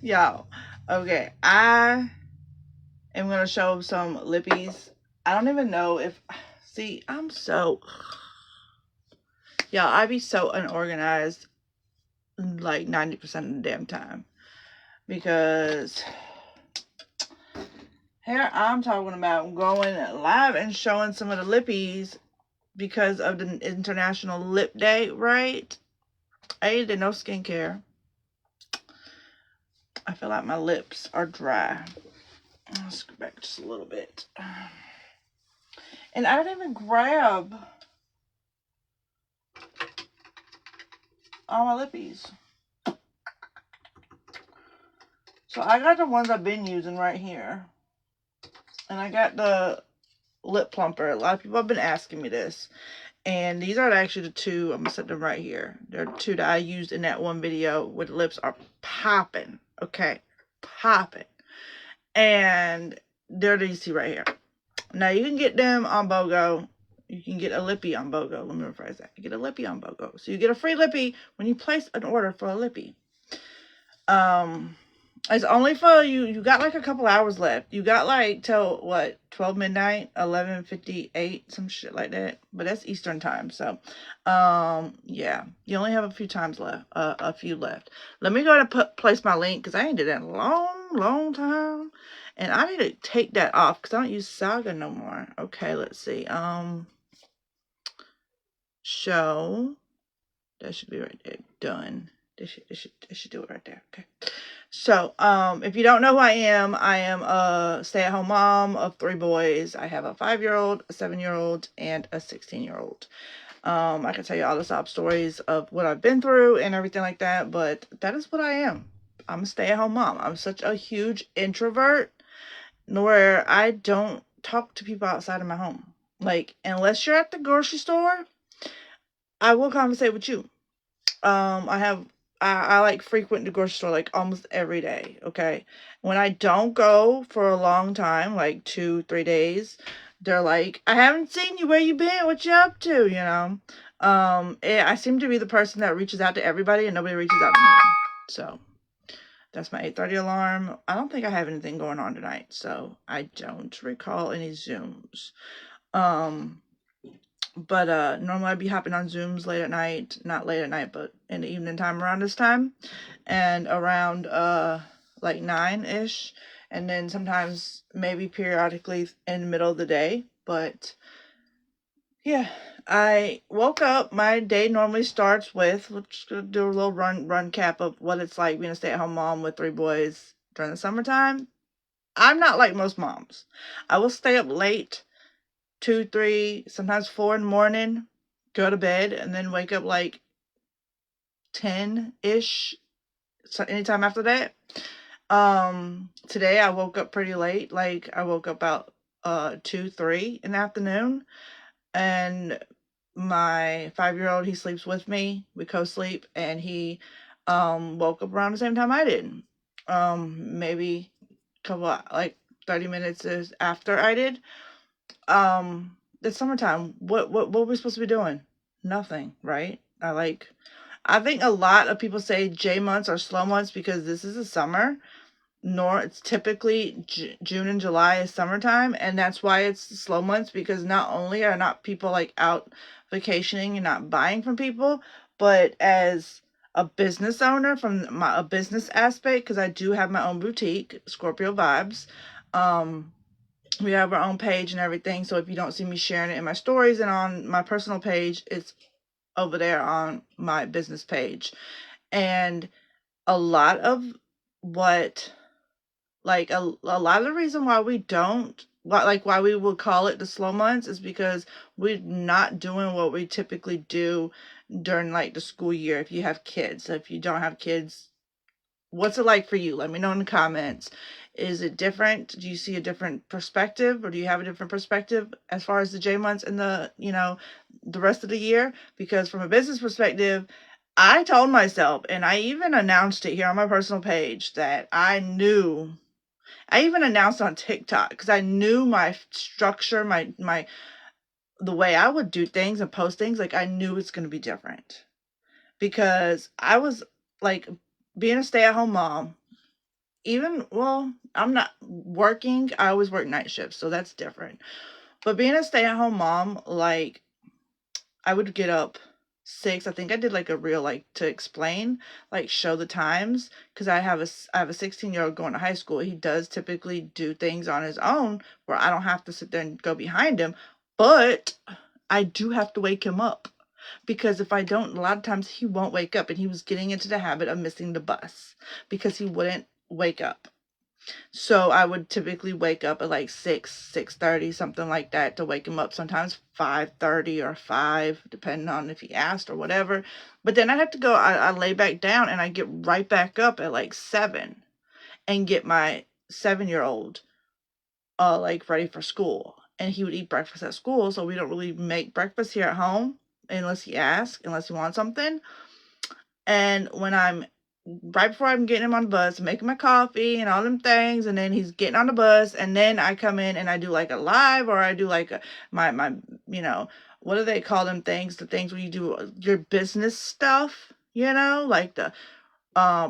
Yo, okay, I am gonna show some lippies. I don't even know if, see, I be so unorganized like 90% of the damn time. Because here I'm talking about going live and showing some of the lippies because of the International Lip Day, right? I did no skincare. I feel like my lips are dry. Let's go back just a little bit. And I didn't even grab all my lippies. So I got the ones I've been using right here. And I got the lip plumper. A lot of people have been asking me this. And these are actually the two. I'm going to set them right here. They're the two that I used in that one video where the lips are popping. Okay. Popping. And they're these two right here. Now, you can get them on BOGO. You can get a lippy on BOGO. Let me rephrase that. You get a lippy on BOGO. So you get a free lippy when you place an order for a lippy. It's only for you. You got like a couple hours left. You got like till what? 12 midnight, 11:58, some shit like that. But that's Eastern time. So, yeah, you only have a few times left. A few left. Let me go ahead and place my link because I ain't did that in a long time, and I need to take that off because I don't use Saga no more. Okay, let's see. Show. That should be right there. Done. This should do it right there. Okay. So, if you don't know who I am a stay-at-home mom of 3 boys. I have a 5-year-old, a 7-year-old, and a 16-year-old. I can tell you all the sob stories of what I've been through and everything like that, but that is what I am. I'm a stay-at-home mom. I'm such a huge introvert where I don't talk to people outside of my home. Like, unless you're at the grocery store, I will conversate with you. I like frequent the grocery store like almost every day. Okay. When I don't go for a long time, like 2-3 days, they're like, I haven't seen you. Where you been? What you up to? You know? I seem to be the person that reaches out to everybody and nobody reaches out to me. So that's my 8:30 alarm. I don't think I have anything going on tonight, so I don't recall any Zooms. But normally I'd be hopping on Zooms late at night, not late at night, but in the evening time around this time, and around like 9-ish, and then sometimes maybe periodically in the middle of the day. But yeah, I woke up. My day normally starts with, let's do a little run cap of what it's like being a stay-at-home mom with 3 boys during the summertime. I'm not like most moms. I will stay up late, 2, 3, sometimes 4 in the morning, go to bed, and then wake up like 10-ish, so anytime after that. Today I woke up pretty late. Like, I woke up about 2, 3 in the afternoon, and my 5-year-old, he sleeps with me. We co-sleep, and he woke up around the same time I did. Maybe a couple, like 30 minutes after I did. It's summertime. What were we supposed to be doing? Nothing, right? I think a lot of people say J months are slow months because this is the summer. It's typically June and July is summertime, and that's why it's slow months, because not only are not people like out vacationing and not buying from people, but as a business owner from a business aspect, because I do have my own boutique, Scorpio Vibes. We have our own page and everything, so if you don't see me sharing it in my stories and on my personal page, it's over there on my business page. And a lot of what, like, a lot of the reason why we don't, why we would call it the slow months is because we're not doing what we typically do during like the school year. If you have kids, if you don't have kids, what's it like for you? Let me know in the comments. Is it different? Do you see a different perspective, or do you have a different perspective as far as the J months and the rest of the year? Because from a business perspective, I told myself, and I even announced it here on my personal page, that I even announced on TikTok, because I knew my structure, the way I would do things and post things, like I knew it's going to be different. because I was like being a stay-at-home mom. Even, well, I'm not working. I always work night shifts, so that's different. But being a stay-at-home mom, like, I would get up 6. I think I did like a reel, like, to explain, like, show the times, because I have a 16-year-old going to high school. He does typically do things on his own where I don't have to sit there and go behind him, but I do have to wake him up, because if I don't, a lot of times he won't wake up, and he was getting into the habit of missing the bus because he wouldn't wake up. So I would typically wake up at like 6:30, something like that, to wake him up. Sometimes 5:30 or 5, depending on if he asked or whatever. But then I have to go, I lay back down and I get right back up at like 7 and get my 7-year-old like ready for school. And he would eat breakfast at school, so we don't really make breakfast here at home unless he asks, unless he wants something. And when I'm right before I'm getting him on the bus, making my coffee and all them things, and then he's getting on the bus, and then I come in and I do like a live, or I do like my what do they call them things? The things where you do your business stuff, like the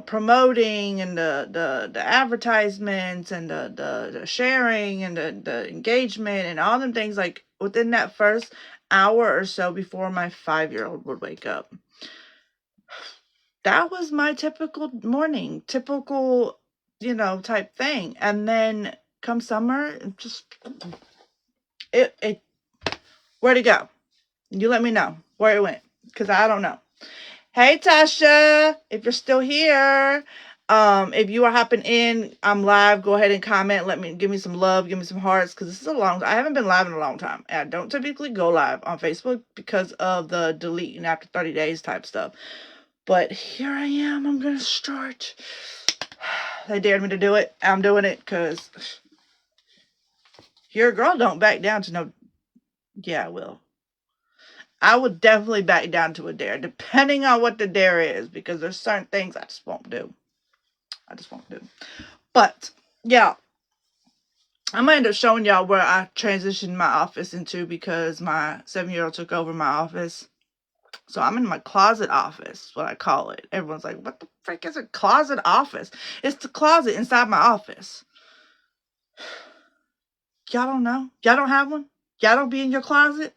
promoting and the advertisements and the sharing and the engagement and all them things, like within that first hour or so before my 5-year-old would wake up. That was my typical morning, typical, type thing. And then come summer, it where'd it go? You let me know where it went, because I don't know. Hey, Tasha, if you're still here, if you are hopping in, I'm live. Go ahead and comment. Give me some love, give me some hearts, because this is I haven't been live in a long time. And I don't typically go live on Facebook because of the deleting after 30 days type stuff. But here I am. I'm going to start. They dared me to do it. I'm doing it because your girl don't back down to no. Yeah, I will. I would definitely back down to a dare, depending on what the dare is, because there's certain things I just won't do. But, yeah. I'm going to end up showing y'all where I transitioned my office into, because my 7-year-old took over my office. So I'm in my closet office, what I call it. Everyone's like, what the frick is a closet office? It's the closet inside my office. Y'all don't know? Y'all don't have one? Y'all don't be in your closet?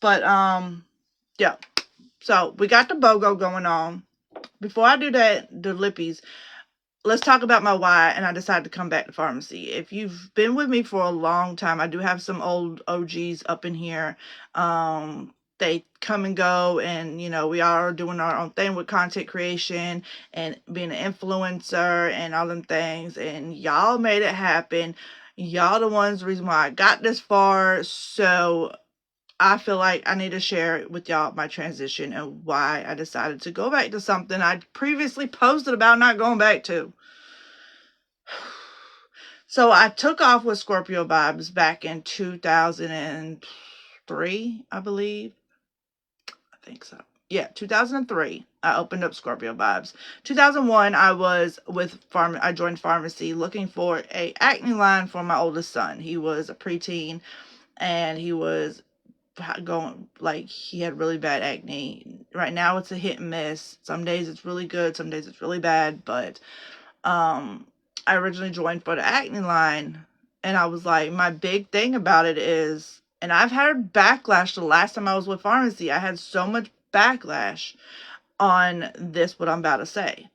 But, yeah. So we got the BOGO going on. Before I do that, the lippies, let's talk about my why, and I decided to come back to pharmacy. If you've been with me for a long time, I do have some old OGs up in here. They come and go, and, we are doing our own thing with content creation and being an influencer and all them things, and y'all made it happen. Y'all the ones, the reason why I got this far, so I feel like I need to share with y'all my transition and why I decided to go back to something I previously posted about not going back to. So I took off with Scorpio Vibes back in 2003, I believe. I think so. Yeah, 2003. I opened up Scorpio Vibes. 2001, I joined pharmacy looking for a acne line for my oldest son. He was a preteen, and he was going, like, he had really bad acne. Right now it's a hit and miss. Some days it's really good, some days it's really bad, but I originally joined for the acne line, and I was like, my big thing about it is, and I've had backlash the last time I was with pharmacy. I had so much backlash on this, what I'm about to say.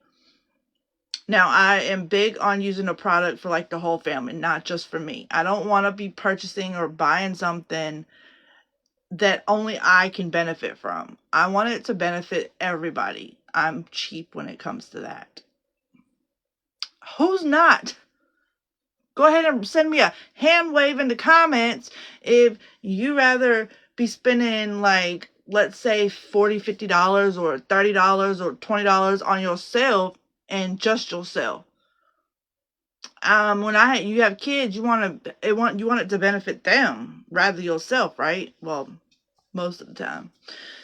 Now, I am big on using a product for like the whole family, not just for me. I don't want to be purchasing or buying something that only I can benefit from. I want it to benefit everybody. I'm cheap when it comes to that. Who's not? Go ahead and send me a hand wave in the comments if you rather be spending, like, let's say $40, $50 or $30 or $20 on yourself and just yourself. When you have kids, you want it to benefit them rather than yourself, right? Well, most of the time.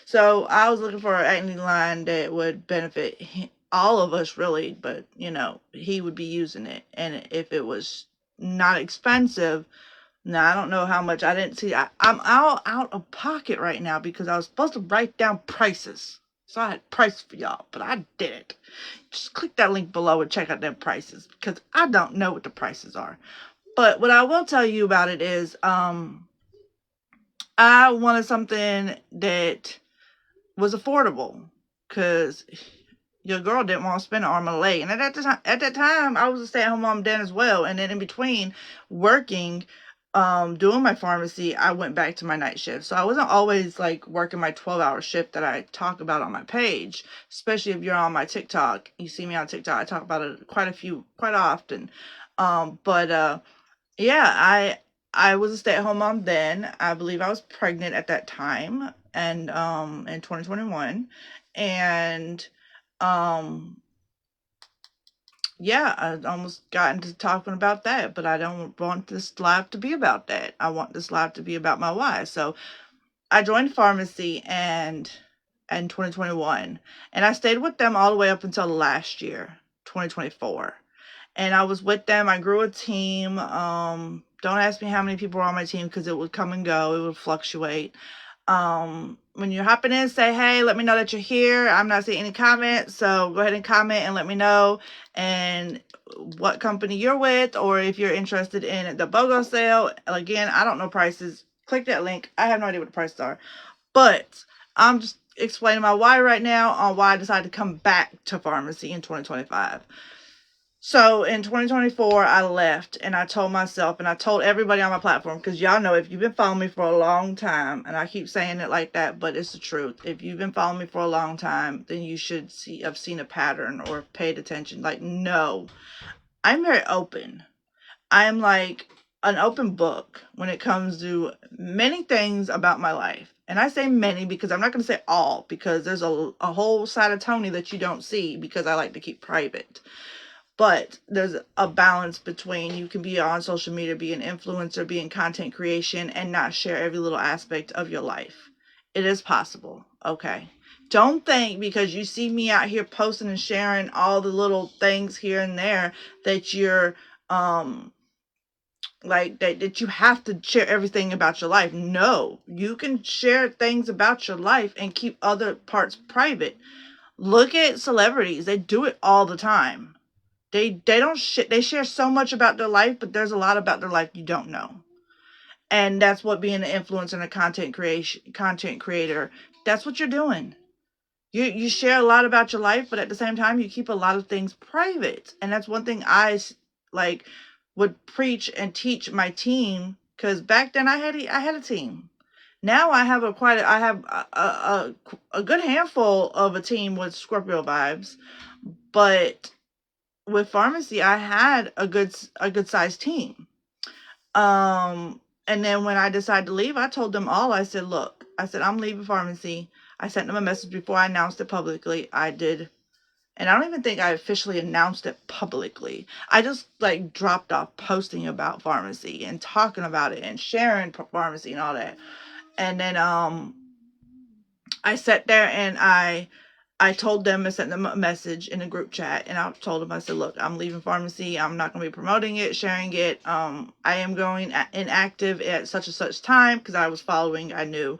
So I was looking for an acne line that would benefit all of us, really, but he would be using it, and if it was not expensive, Now, I don't know how much. I didn't see. I'm out of pocket right now because I was supposed to write down prices. So I had price for y'all, but I didn't. Just click that link below and check out them prices because I don't know what the prices are. But what I will tell you about it is I wanted something that was affordable because your girl didn't want to spend an arm and a leg. And at that time, I was a stay-at-home mom then as well. And then in between working, doing my pharmacy, I went back to my night shift. So I wasn't always like working my 12-hour shift that I talk about on my page, especially if you're on my TikTok. You see me on TikTok. I talk about it quite often. But yeah, I was a stay-at-home mom then. I believe I was pregnant at that time, and in 2021. And um yeah, I almost got into talking about that, but I don't want this live to be about that. I want this live to be about my why. So I joined pharmacy and in 2021, and I stayed with them all the way up until last year, 2024. And I was with them. I grew a team. Don't ask me how many people were on my team because it would come and go. It would fluctuate. When you're hopping in, say, hey, let me know that you're here. I'm not seeing any comments, so go ahead and comment and let me know and what company you're with, or if you're interested in the BOGO sale. Again, I don't know prices. Click that link. I have no idea what the prices are, but I'm just explaining my why right now on why I decided to come back to pharmacy in 2025. So in 2024, I left and I told myself and I told everybody on my platform, because y'all know if you've been following me for a long time, and I keep saying it like that, but it's the truth. If you've been following me for a long time, then you should have seen a pattern or paid attention. Like, no, I'm very open. I'm like an open book when it comes to many things about my life. And I say many because I'm not going to say all, because there's a whole side of Tony that you don't see because I like to keep private. But there's a balance between you can be on social media, be an influencer, be in content creation, and not share every little aspect of your life. It is possible, okay? Don't think because you see me out here posting and sharing all the little things here and there that you're like that you have to share everything about your life. No, you can share things about your life and keep other parts private. Look at celebrities. They do it all the time. They don't they share so much about their life, but there's a lot about their life you don't know. And that's what being an influencer and a content creator, that's what you're doing. You share a lot about your life, but at the same time you keep a lot of things private. And that's one thing I like would preach and teach my team, cuz back then I had a team. Now I have a good handful of a team with Scorpio vibes, but with pharmacy, I had a good sized team. And then when I decided to leave, I told them all. I said, "Look, I said I'm leaving pharmacy." I sent them a message before I announced it publicly. I did, and I don't even think I officially announced it publicly. I just like dropped off posting about pharmacy and talking about it and sharing pharmacy and all that. And then I sat there and I told them and sent them a message in a group chat, and I told them, I said, look, I'm leaving pharmacy. I'm not going to be promoting it, sharing it. I am going inactive at such and such time, because I was following, I knew.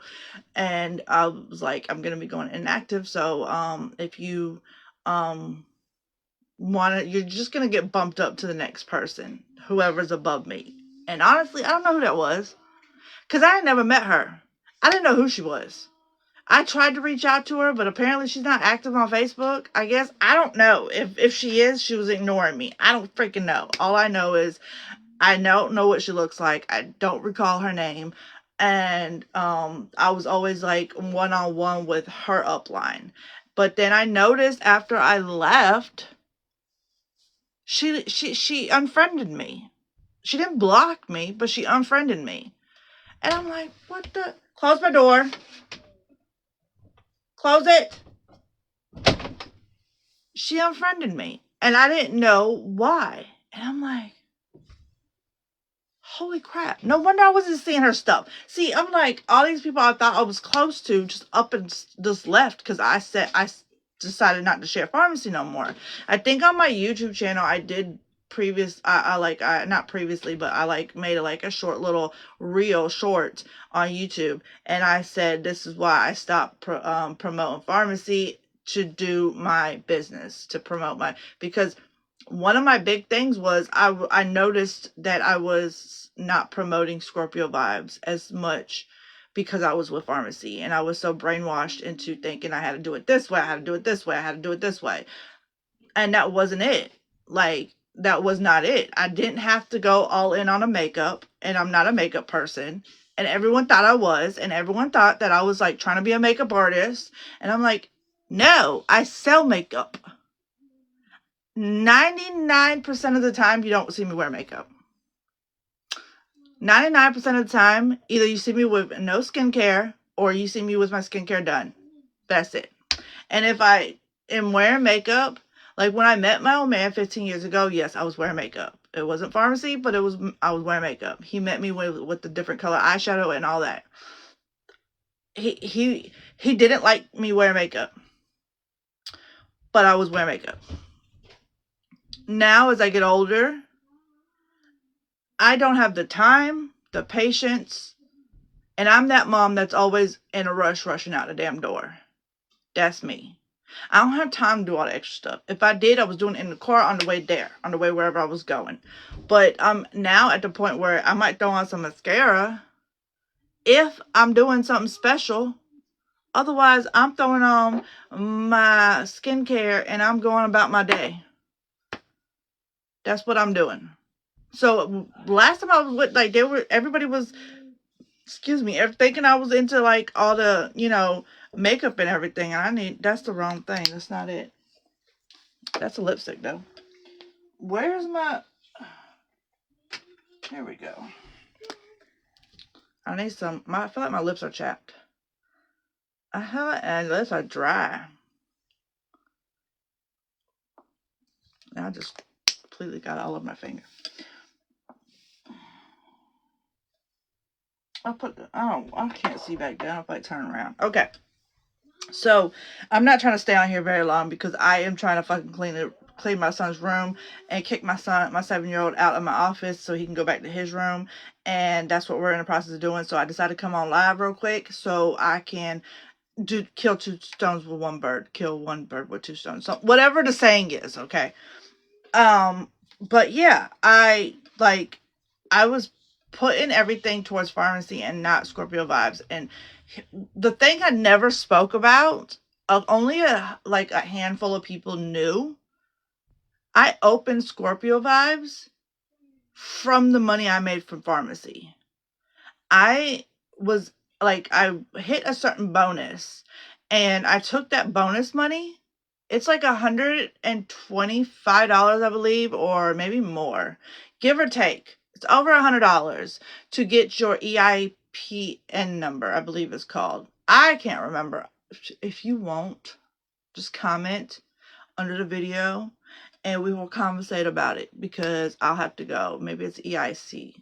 And I was like, I'm going to be going inactive. So if you want to, you're just going to get bumped up to the next person, whoever's above me. And honestly, I don't know who that was, because I had never met her. I didn't know who she was. I tried to reach out to her, but apparently she's not active on Facebook, I guess. I don't know. If she is, she was ignoring me. I don't freaking know. All I know is I don't know what she looks like. I don't recall her name. And I was always like one-on-one with her upline. But then I noticed after I left, she unfriended me. She didn't block me, but she unfriended me. And I'm like, what the? Close my door. Close it. She unfriended me, and I didn't know why. And I'm like, holy crap. No wonder I wasn't seeing her stuff. See, I'm like, all these people I thought I was close to just up and just left because I decided not to share pharmacy no more. I think on my YouTube channel, I did not previously, but I like made like a short little reel short on YouTube, and I said this is why I stopped promoting pharmacy to do my business, to promote because one of my big things was I noticed that I was not promoting Scorpio vibes as much because I was with pharmacy, and I was so brainwashed into thinking I had to do it this way, I had to do it this way, I had to do it this way. And that wasn't it. Like, that was not it. I didn't have to go all in on a makeup, and I'm not a makeup person. And everyone thought I was, and everyone thought that I was like trying to be a makeup artist. And I'm like, no, I sell makeup. 99% of the time, you don't see me wear makeup. 99% of the time, either you see me with no skincare or you see me with my skincare done. That's it. And if I am wearing makeup, like when I met my old man 15 years ago, yes, I was wearing makeup. It wasn't pharmacy, but I was wearing makeup. He met me with the different color eyeshadow and all that. He didn't like me wearing makeup, but I was wearing makeup. Now, as I get older, I don't have the time, the patience, and I'm that mom that's always in a rush, rushing out the damn door. That's me. I don't have time to do all the extra stuff. If I did, I was doing it in the car on the way there, on the way wherever I was going. But I'm now at the point where I might throw on some mascara if I'm doing something special. Otherwise, I'm throwing on my skincare and I'm going about my day. That's what I'm doing. So last time I was with, like, everybody was, thinking I was into like all the, makeup and everything. And that's the wrong thing. That's not it. That's a lipstick though. Where's my, here we go. I need some, I feel like my lips are chapped. And lips are dry. I just completely got all over my finger. I can't see back down if I turn around. Okay. So, I'm not trying to stay on here very long because I am trying to fucking clean my son's room and kick my 7-year-old out of my office so he can go back to his room. And that's what we're in the process of doing. So I decided to come on live real quick so I can kill two stones with one bird. Kill one bird with two stones. So whatever the saying is, okay. But yeah, I was putting everything towards pharmacy and not Scorpio vibes. And the thing I never spoke about, only a handful of people knew, I opened Scorpio vibes from the money I made from pharmacy. I hit a certain bonus and I took that bonus money. It's like $125, I believe, or maybe more, give or take. It's over $100 to get your EIPN number, I believe it's called. I can't remember. If you want, just comment under the video and we will conversate about it because I'll have to go. Maybe it's EIC.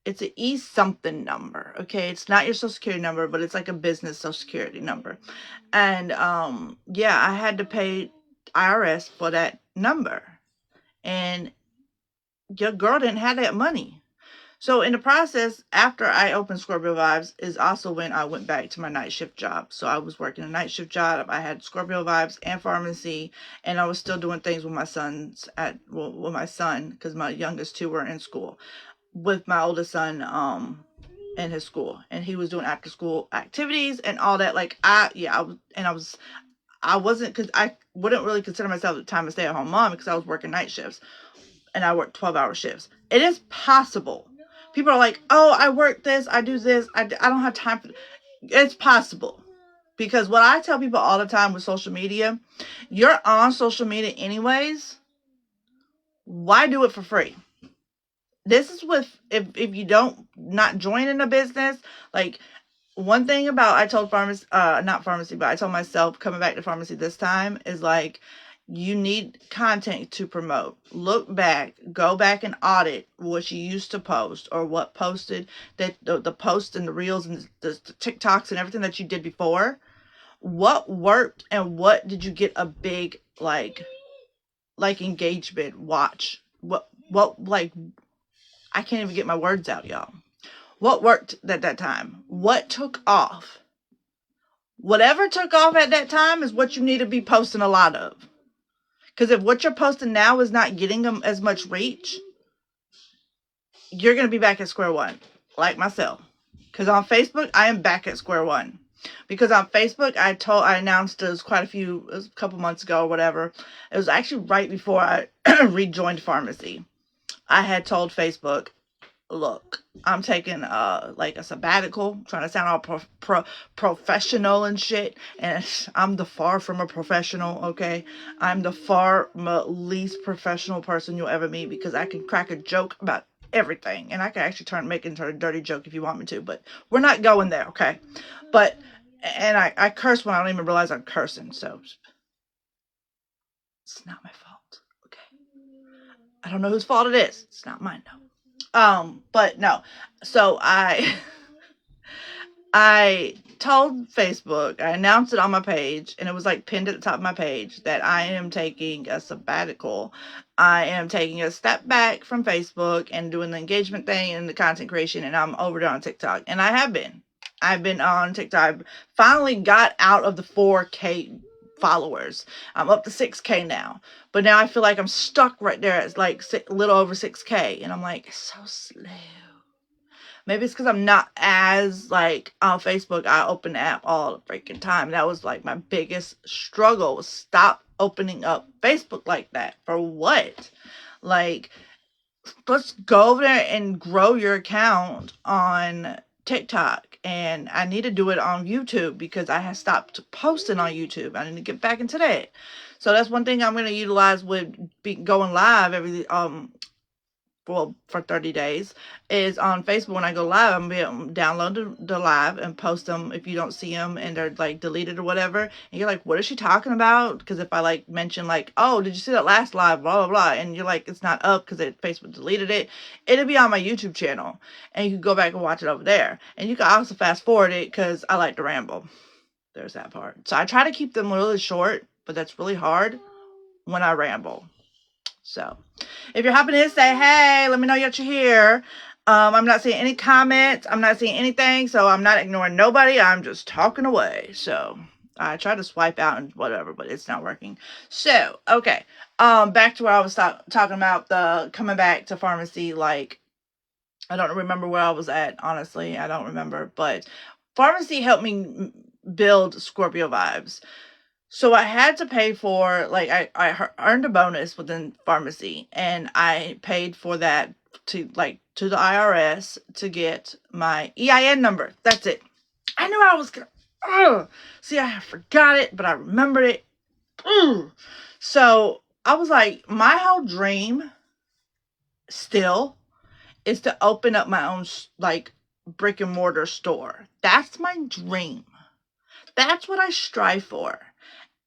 It's an E something number, okay? It's not your social security number, but it's like a business social security number. And yeah, I had to pay IRS for that number. And your girl didn't have that money. So in the process, after I opened Scorpio Vibes is also when I went back to my night shift job. So I was working a night shift job. I had Scorpio Vibes and pharmacy, and I was still doing things with my sons with my son, because my youngest two were in school, with my oldest son in his school, and he was doing after school activities and all that. I wasn't, because I wouldn't really consider myself at the time a stay-at-home mom because I was working night shifts and I worked 12-hour shifts. It is possible. People are like, oh, I work this, I do this, I don't have time for. It's possible. Because what I tell people all the time with social media, you're on social media anyways, why do it for free? This is if you don't not join in a business. Like, one thing about, I told not pharmacy, but I told myself coming back to pharmacy this time is like, you need content to promote. Look back, go back and audit what you used to post or what posted, that the posts and the reels and the TikToks and everything that you did before. What worked and what did you get a big like engagement watch. What like, I can't even get my words out, y'all. What worked at that time? What took off? Whatever took off at that time is what you need to be posting a lot of. Because if what you're posting now is not getting them as much reach, you're going to be back at square one, like myself. Because on Facebook, I am back at square one. Because on Facebook, I announced it was it was a couple months ago or whatever. It was actually right before I rejoined pharmacy. I had told Facebook, look, I'm taking like a sabbatical, trying to sound all professional and shit, and I'm the far from a professional. Okay, I'm the far least professional person you'll ever meet, because I can crack a joke about everything, and I can actually make it into a dirty joke if you want me to, but we're not going there. Okay, but and I curse when I don't even realize I'm cursing, so it's not my fault. Okay, I don't know whose fault it is. It's not mine though. But no. So I told Facebook, I announced it on my page, and it was like pinned at the top of my page, that I am taking a sabbatical. I am taking a step back from Facebook and doing the engagement thing and the content creation, and I'm over there on TikTok. And I have been. I've been on TikTok. I finally got out of the 4K followers. I'm up to 6K now. But now I feel like I'm stuck right there at like a little over 6K. And I'm like, it's so slow. Maybe it's because I'm not as, like, on Facebook. I open the app all the freaking time. That was like my biggest struggle, was stop opening up Facebook like that. For what? Like, let's go over there and grow your account on TikTok. And I need to do it on YouTube, because I have stopped posting on YouTube. I need to get back into that. So that's one thing I'm going to utilize with going live for 30 days, is on Facebook. When I go live, I'm going to download the live and post them if you don't see them and they're like deleted or whatever. And you're like, what is she talking about? Because if I like mention like, oh, did you see that last live, blah, blah, blah, and you're like, it's not up because Facebook deleted it, it'll be on my YouTube channel. And you can go back and watch it over there. And you can also fast forward it, because I like to ramble. There's that part. So I try to keep them really short, but that's really hard when I ramble. So if you're happening to say, hey, let me know that you're here. I'm not seeing any comments. I'm not seeing anything. So I'm not ignoring nobody. I'm just talking away. So I try to swipe out and whatever, but it's not working. So, okay. Back to where I was talking about the coming back to pharmacy. Like, I don't remember where I was at. Honestly, I don't remember. But pharmacy helped me build Scorpio vibes. So I had to pay for, like, I earned a bonus within pharmacy, and I paid for that to the IRS to get my EIN number. That's it. I knew I was gonna, see, I forgot it, but I remembered it. So I was like, my whole dream still is to open up my own, like, brick and mortar store. That's my dream. That's what I strive for.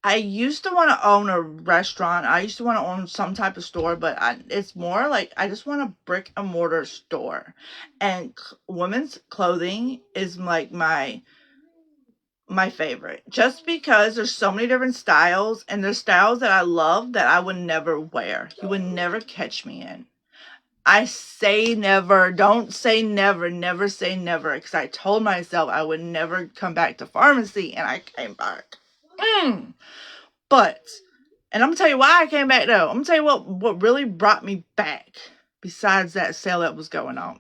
I used to want to own a restaurant. I used to want to own some type of store, but it's more like I just want a brick and mortar store. And women's clothing is like my favorite. Just because there's so many different styles, and there's styles that I love that I would never wear. You would never catch me in. I say never. Don't say never. Never say never. Because I told myself I would never come back to pharmacy, and I came back. But, and I'm going to tell you why I came back though. I'm going to tell you what really brought me back, besides that sale that was going on.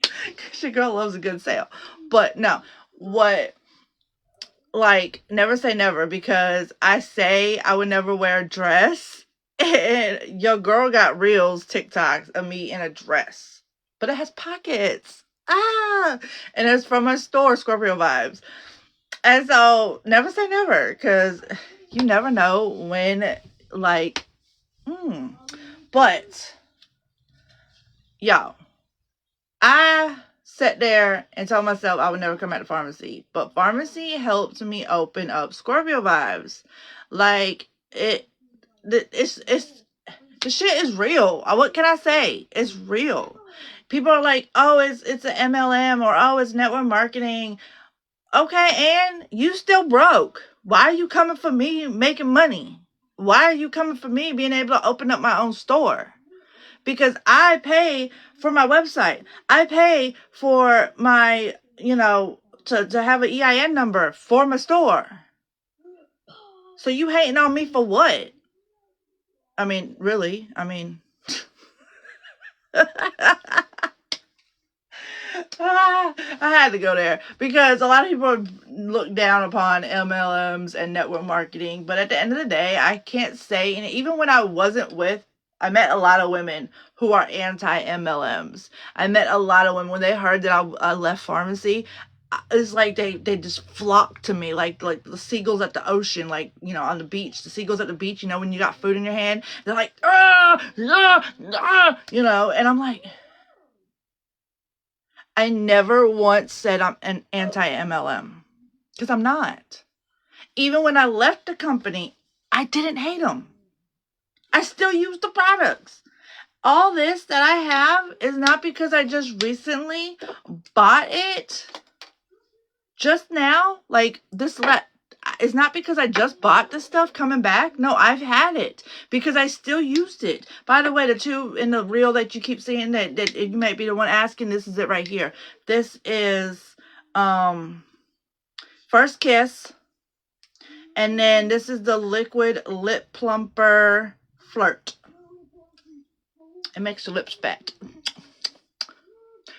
Because your girl loves a good sale. But no, never say never, because I say I would never wear a dress, and your girl got reels TikToks of me in a dress. But it has pockets. And it's from my store, Scorpio Vibes. And so, never say never, because you never know when, like, But, y'all, I sat there and told myself I would never come back to pharmacy. But pharmacy helped me open up Scorpio Vibes. Like, the shit is real. What can I say? It's real. People are like, oh, it's an MLM, or oh, it's network marketing. Okay, and you still broke. Why are you coming for me making money? why are you coming for me being able to open up my own store? Because I pay for my website. I pay for my, to have an EIN number for my store. So you hating on me for what? I mean, really? I mean, I had to go there because a lot of people look down upon MLMs and network marketing. But at the end of the day, I can't say, and even when I wasn't with, I met a lot of women who are anti-MLMs. I met a lot of women when they heard that I left pharmacy. It's like they just flocked to me like the seagulls at the ocean, like, on the beach. The seagulls at the beach, when you got food in your hand, they're like, ah, ah, ah, and I'm like, I never once said I'm an anti-MLM because I'm not. Even when I left the company, I didn't hate them. I still use the products. All this that I have is not because I just recently bought it just now. Like this, it's not because I just bought this stuff coming back. No, I've had it because I still used it. By the way, the two in the reel that you keep seeing that you might be the one asking, this is it right here. This is First Kiss. And then this is the liquid lip plumper Flirt. It makes your lips fat.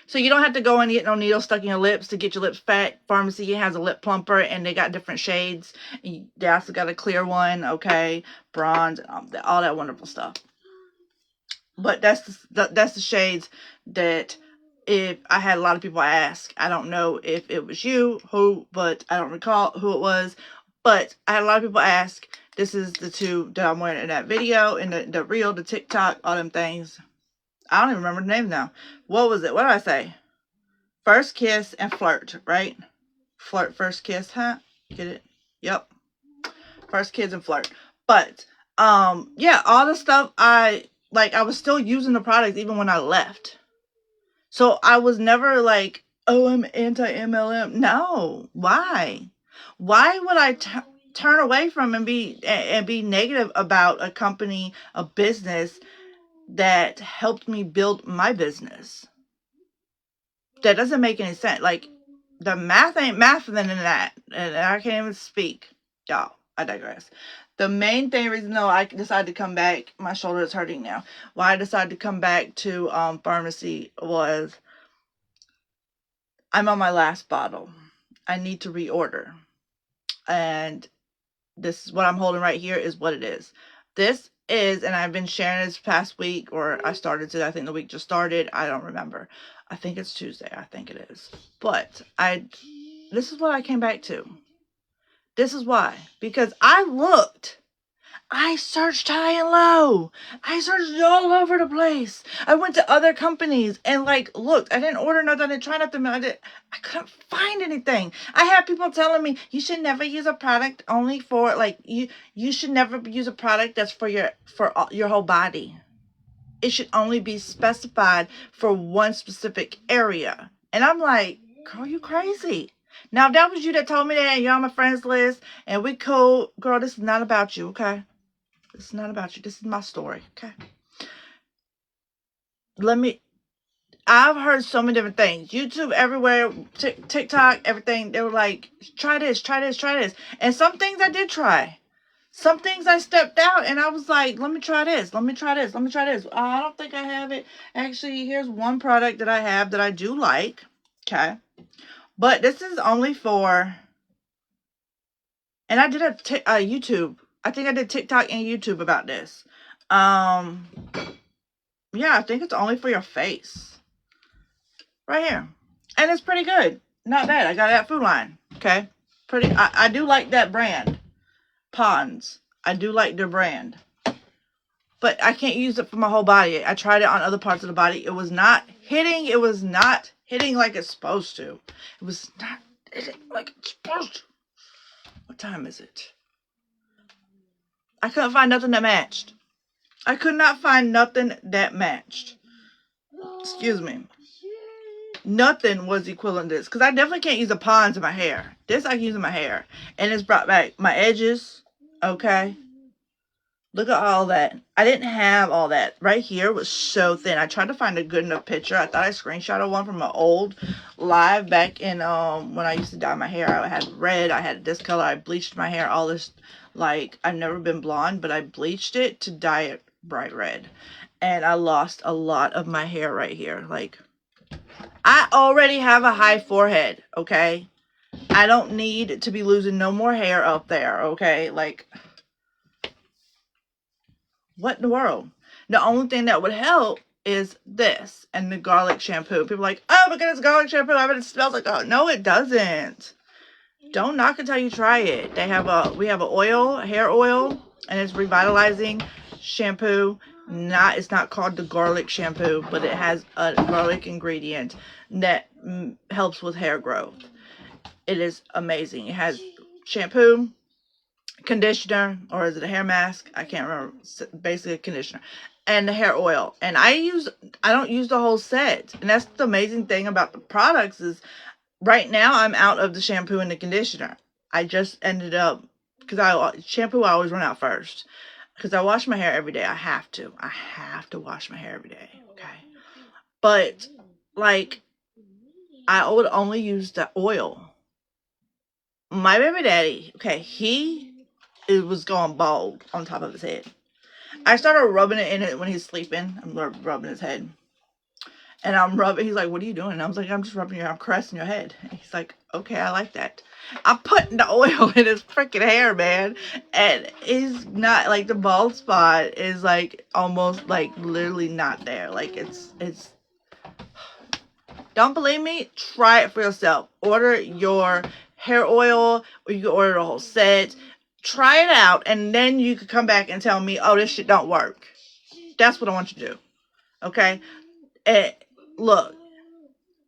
So you don't have to go and get no needle stuck in your lips to get your lips fat. Pharmacy has a lip plumper, and they got different shades. They also got a clear one, okay, bronze, all that wonderful stuff. But that's the shades that, if I had a lot of people ask, I don't know if it was you but I don't recall who it was. But I had a lot of people ask. This is the two that I'm wearing in that video, in the reel, the TikTok, all them things. I don't even remember the name now. What was it? What did I say? First Kiss and Flirt, right? Flirt, First Kiss, huh? Get it? Yep. First Kiss and Flirt. But, yeah, all the stuff I was still using the products even when I left. So I was never like, oh, I'm anti-MLM. No. Why? Why would I turn away from and be negative about a company, a business that helped me build my business? That doesn't make any sense. Like, the math ain't math than that. And I can't even speak. Y'all, I digress. The main reason though I decided to come back, my shoulder is hurting now. Why I decided to come back to pharmacy was I'm on my last bottle. I need to reorder. And this is what I'm holding right here is what it is. This is, and I've been sharing this past week, or I started to, I think the week just started. I don't remember. I think it's Tuesday. I think it is. But this is what I came back to. This is why. Because I searched high and low. I searched all over the place. I went to other companies and looked. I didn't order nothing. I didn't try nothing. I couldn't find anything. I had people telling me you should never use a product only for you should never use a product that's for your whole body. It should only be specified for one specific area. And I'm like, girl, you crazy. Now, if that was you that told me that and you're on my friends list and we cool, girl, this is not about you, okay? This is not about you. This is my story, okay? I've heard so many different things. YouTube, everywhere, TikTok, everything. They were like, try this, try this, try this. And some things I did try. Some things I stepped out and I was like, let me try this. Let me try this. Let me try this. I don't think I have it. Actually, here's one product that I have that I do like. Okay. But this is only for, and I did a YouTube. I think I did TikTok and YouTube about this. Yeah, I think it's only for your face. Right here. And it's pretty good. Not bad. I got it at Food Line. Okay. I do like that brand. Pond's. I do like their brand. But I can't use it for my whole body. I tried it on other parts of the body. It was not hitting. It was not hitting like it's supposed to. It was not hitting like it's supposed to. What time is it? I couldn't find nothing that matched. I could not find nothing that matched. Excuse me. Nothing was equivalent to this. Because I definitely can't use a Pond's in my hair. This I can use in my hair. And it's brought back my edges. Okay. Look at all that. I didn't have all that. Right here was so thin. I tried to find a good enough picture. I thought I screenshotted one from an old live back in when I used to dye my hair. I had red, I had this color, I bleached my hair, all this, like, I've never been blonde, but I bleached it to dye it bright red. And I lost a lot of my hair right here. Like, I already have a high forehead, okay? I don't need to be losing no more hair up there, okay? Like, what in the world? The only thing that would help is this and the garlic shampoo. People are like, oh my goodness, garlic shampoo. I bet it smells like, oh, no, it doesn't. Don't knock until you try it. We have a hair oil, and it's revitalizing shampoo. It's not called the garlic shampoo, but it has a garlic ingredient that helps with hair growth. It is amazing. It has shampoo, conditioner, or is it a hair mask? I can't remember. Basically a conditioner and the hair oil. And I don't use the whole set. And that's the amazing thing about the products is right now I'm out of the shampoo and the conditioner. I just ended up, because shampoo I always run out first. Because I wash my hair every day. I have to wash my hair every day. Okay. But like, I would only use the oil. My baby daddy, okay, it was going bald on top of his head. I started rubbing it in it when he's sleeping. I'm rubbing his head. And he's like, what are you doing? And I was like, I'm just rubbing I'm caressing your head. And he's like, okay, I like that. I'm putting the oil in his freaking hair, man. And it's not, like, the bald spot is, like, almost, like, literally not there. Like, it's, don't believe me? Try it for yourself. Order your hair oil, or you can order the whole set. Try it out, and then you could come back and tell me, oh, this shit don't work. That's what I want you to do. Okay? And look,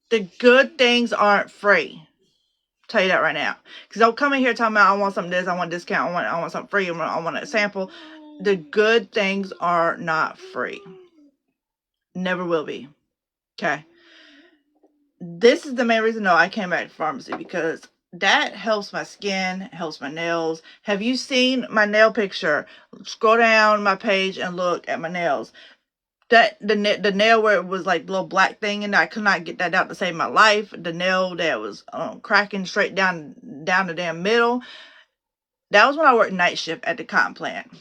the good things aren't free. I'll tell you that right now. Because don't come in here talking about, I want something this, I want a discount, I want something free, I want a sample. The good things are not free. Never will be. Okay? This is the main reason, though, I came back to pharmacy, because that helps my skin, helps my nails. Have you seen my nail picture? Scroll down my page and look at my nails. The nail where it was like the little black thing, and I could not get that out to save my life. The nail that was cracking straight down the damn middle. That was when I worked night shift at the cotton plant.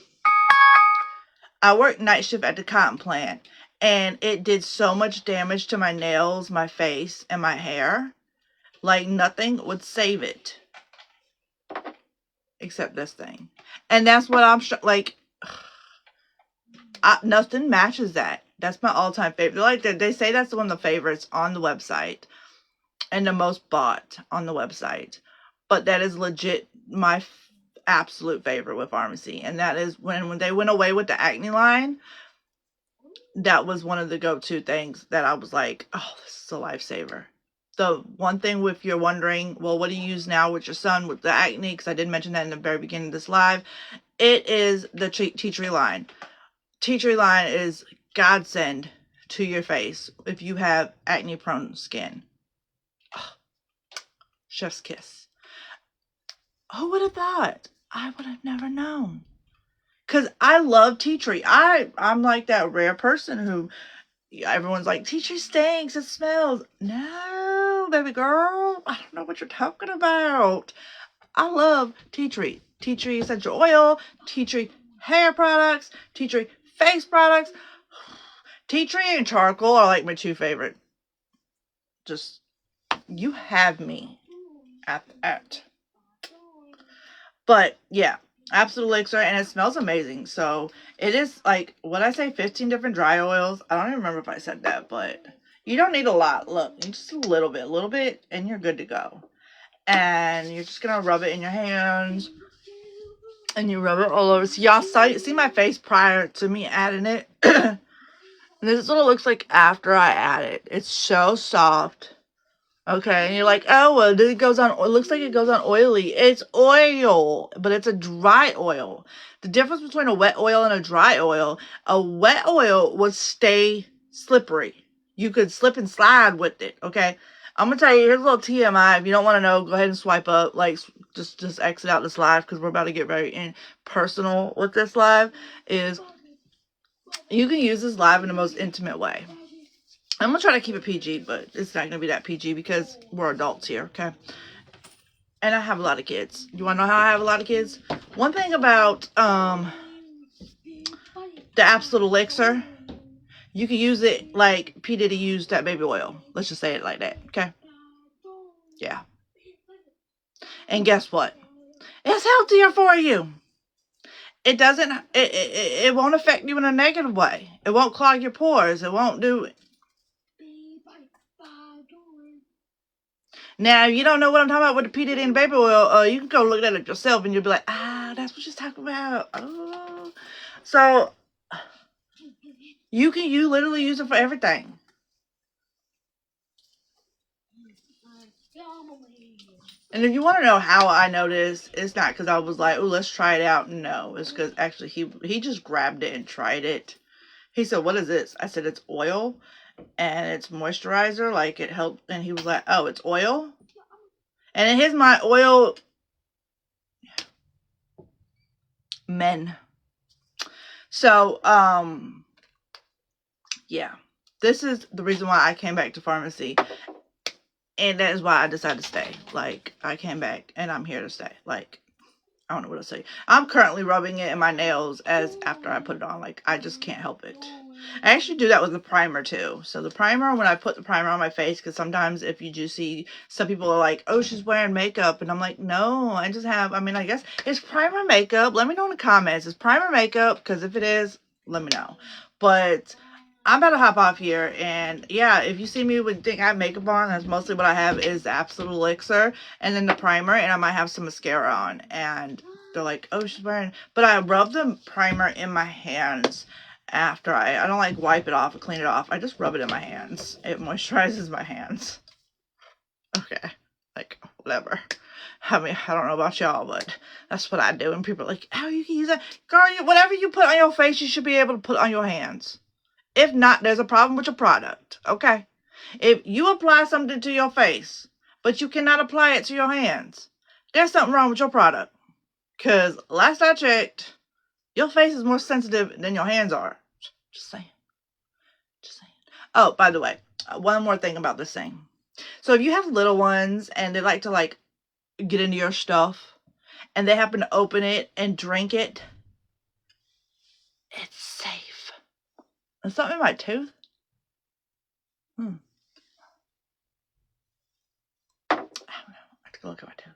I worked night shift at the cotton plant, and it did so much damage to my nails, my face, and my hair. Like, nothing would save it. Except this thing. And that's what I'm like, nothing matches that. That's my all-time favorite. Like, they say that's one of the favorites on the website and the most bought on the website. But that is legit my absolute favorite with pharmacy. And that is when they went away with the acne line, that was one of the go-to things that I was like, oh, this is a lifesaver. The one thing, if you're wondering, well, what do you use now with your son with the acne? Because I did mention that in the very beginning of this live. It is the tea tree line. Tea tree line is godsend to your face if you have acne prone skin. Oh, chef's kiss. Who would have thought? I would have never known. Because I love tea tree. I'm like that rare person who everyone's like, tea tree stinks, it smells. No, baby girl, I don't know what you're talking about. I love tea tree. Tea tree essential oil, tea tree hair products, tea tree face products. Tea tree and charcoal are like my two favorite. Just, you have me at. But yeah, absolute elixir, and it smells amazing. So it is like, what I say, 15 different dry oils. I don't even remember if I said that, but you don't need a lot. Look, just a little bit, and you're good to go. And you're just gonna rub it in your hands, and you rub it all over. So y'all see my face prior to me adding it. This is what it looks like after I add it. It's so soft. Okay, and you're like, oh, well, it looks like it goes on oily. It's oil, but it's a dry oil. The difference between a wet oil and a dry oil, a wet oil would stay slippery. You could slip and slide with it, okay? I'm gonna tell you, here's a little TMI. If you don't want to know, go ahead and swipe up. Like, just exit out this live because we're about to get very personal with this live. Is you can use this live in the most intimate way. I'm gonna try to keep it PG, but it's not gonna be that PG because we're adults here, okay? And I have a lot of kids. You wanna know how I have a lot of kids? One thing about the Absolute Elixir, you can use it like P. Diddy used that baby oil. Let's just say it like that, okay? Yeah. And guess what? It's healthier for you. It doesn't, it won't affect you in a negative way. It won't clog your pores. It won't do. Now, if you don't know what I'm talking about with the P. Diddy and baby oil, you can go look at it yourself and you'll be like, that's what she's talking about. Oh. So, you literally use it for everything. And if you want to know how I know this, it's not because I was like, oh, let's try it out. No, it's because actually he just grabbed it and tried it. He said, what is this? I said, it's oil and it's moisturizer. Like, it helped. And he was like, oh, it's oil? And in his mind, oil, men. So, yeah. This is the reason why I came back to pharmacy. And that is why I decided to stay. Like, I came back and I'm here to stay. Like, I don't know what to say. I'm currently rubbing it in my nails as after I put it on. Like, I just can't help it. I actually do that with the primer too. So the primer, when I put the primer on my face, because sometimes if you do see, some people are like, oh, she's wearing makeup. And I'm like, no, I just have, I mean, I guess it's primer makeup. Let me know in the comments. Is primer makeup? Because if it is, let me know. But I'm about to hop off here, and yeah, if you see me would think I have makeup on, that's mostly what I have is the Absolute Elixir, and then the primer, and I might have some mascara on, and they're like, oh, she's wearing, but I rub the primer in my hands after I don't like wipe it off or clean it off, I just rub it in my hands. It moisturizes my hands. Okay, like, whatever. I mean, I don't know about y'all, but that's what I do, and people are like, how you can use that? Girl, whatever you put on your face, you should be able to put on your hands. If not, there's a problem with your product, okay? If you apply something to your face, but you cannot apply it to your hands, there's something wrong with your product. Because last I checked, your face is more sensitive than your hands are. Just saying. Just saying. Oh, by the way, one more thing about this thing. So if you have little ones and they like to, like, get into your stuff, and they happen to open it and drink it, it's safe. There's something in my tooth. I don't know. I have to go look at my tooth.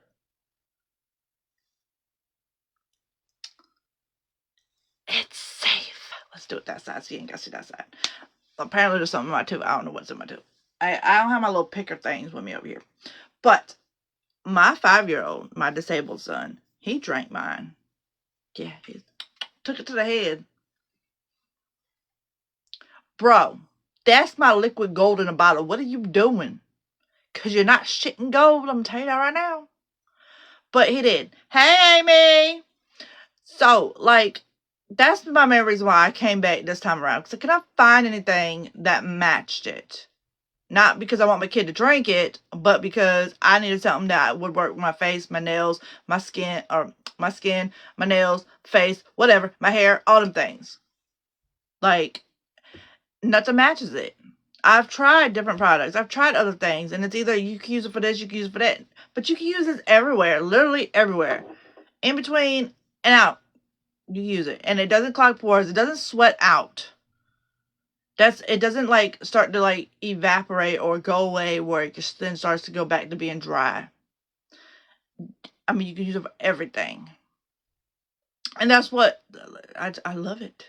It's safe. Let's do it that side so you ain't got to see that side. Apparently there's something in my tooth. I don't know what's in my tooth. I don't have my little picker things with me over here. But my 5-year-old, my disabled son, he drank mine. Yeah, he took it to the head. Bro, that's my liquid gold in a bottle. What are you doing? Because you're not shitting gold. I'm going to tell you that right now. But he did. Hey, Amy. So, like, that's my main reason why I came back this time around. Because I could not find anything that matched it. Not because I want my kid to drink it, but because I needed something that would work with my face, my nails, my skin, my nails, face, whatever, my hair, all them things. Like, nothing matches it. I've tried different products. I've tried other things, and it's either you can use it for this, you can use it for that. But you can use this everywhere, literally everywhere. In between and out, you use it. And it doesn't clog pores. It doesn't sweat out. It doesn't, like, start to, like, evaporate or go away where it just then starts to go back to being dry. I mean, you can use it for everything. And that's what, I love it.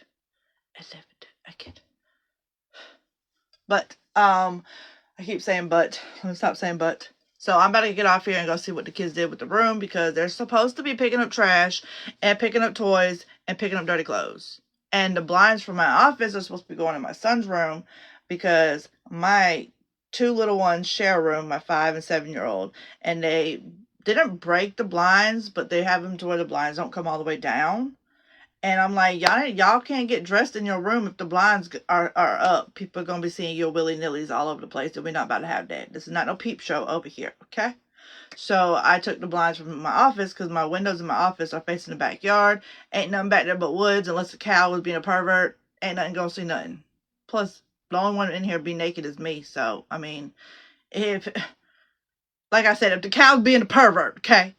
I love it. I can't. But, I keep saying but. Let me stop saying but. So I'm about to get off here and go see what the kids did with the room, because they're supposed to be picking up trash and picking up toys and picking up dirty clothes. And the blinds for my office are supposed to be going in my son's room, because my 2 little ones share a room, my 5 and 7-year-old, and they didn't break the blinds, but they have them to where the blinds don't come all the way down. And I'm like, y'all can't get dressed in your room if the blinds are up. People are going to be seeing your willy-nillys all over the place, and we're not about to have that. This is not no peep show over here, okay? So I took the blinds from my office because my windows in my office are facing the backyard. Ain't nothing back there but woods unless a cow was being a pervert. Ain't nothing going to see nothing. Plus, the only one in here be naked is me. So, I mean, if, like I said, if the cow's being a pervert, okay?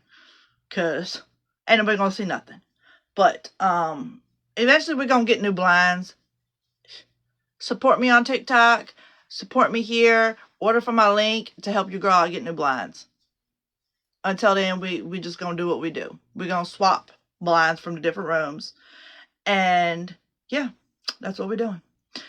Because ain't nobody going to see nothing. But eventually we're going to get new blinds. Support me on TikTok. Support me here. Order from my link to help you girl out get new blinds. Until then, we just going to do what we do. We're going to swap blinds from the different rooms. And yeah, that's what we're doing.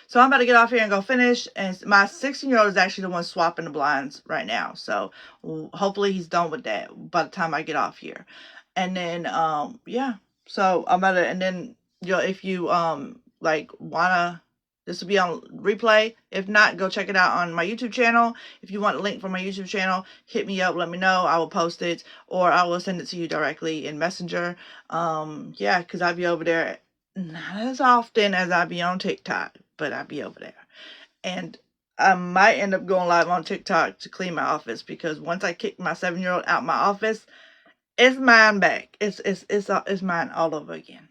So I'm about to get off here and go finish. And my 16-year-old is actually the one swapping the blinds right now. So hopefully he's done with that by the time I get off here. And then, yeah. So I'm about to, and then, if you, like, wanna, this will be on replay. If not, go check it out on my YouTube channel. If you want a link for my YouTube channel, hit me up, let me know. I will post it, or I will send it to you directly in Messenger. Yeah, because I'll be over there not as often as I be on TikTok, but I'll be over there. And I might end up going live on TikTok to clean my office, because once I kick my 7-year-old out my office, it's mine back. It's mine all over again.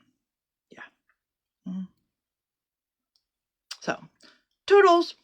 Yeah. So, toodles.